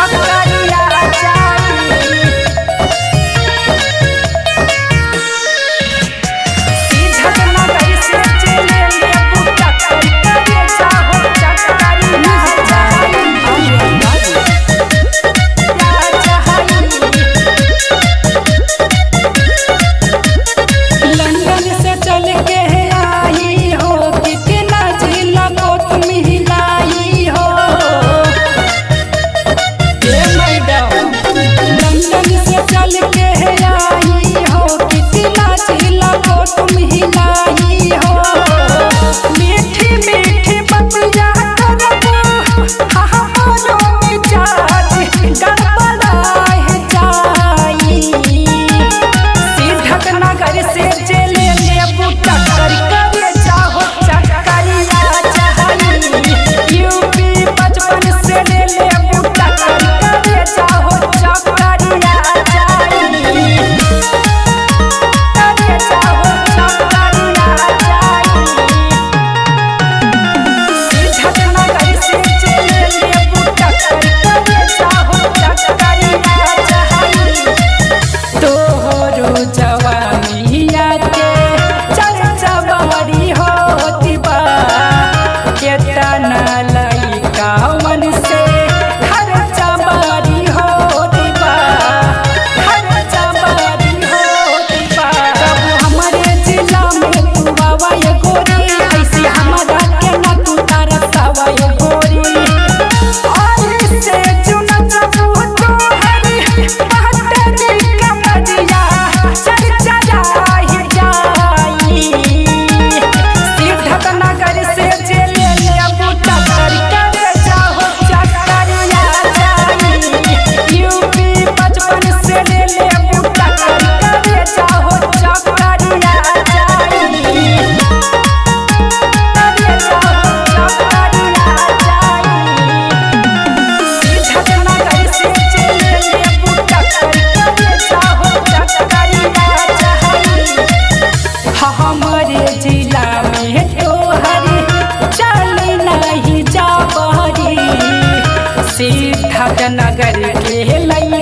चकरिया जाई। सिद्धनगर से चले लेबू टक्कर करे जाहो चकरिया जाई। लंदन से चल के आई हो कितना जिला को तुम हिलाई हो ये मैडम। लंदन से चल के आई हो कितना जिला को तुम हिलाई हो। मीठी मीठी बतिया करबो हमारो मिजाज गड़बड़ाए जाई। सिद्धनगर से चले लेबू टक्कर करे जाहो चकरिया जाई। यूपी 55 से ले लेबू टक्कर करे जाहो चकरिया जाई। करे जाहो चकरिया जाई। सिद्धनगर से चले लेबू टक्कर करे जाहो चकरिया जाई। तोहरो जवानिया के चर्चा बड़ी होती बा। केतना लइका मन से खर्चा बड़ी होती बा। खर्चा बड़ी होती बा। कब हमारे जिला में तू बाबा ये गोरी ऐसे हमारा के ना तू तरसावा ये गोरी। और से चुना चबू तो हरी बहतरी कमरिया चर्चा जाई जाई। सिद्धनगर से चले लेबू टक्कर करे जाहो चकरिया जाई। यूपी 55 से ले लेबू टक्कर करे जाहो चकरिया जाई। करे जाहो चकरिया जाई। सिद्धनगर से चले लेबू टक्कर करे जाहो चकरिया जाई। हमारे जिला में तोहरी चल नहीं जा बहरी। सिद्धनगर के लई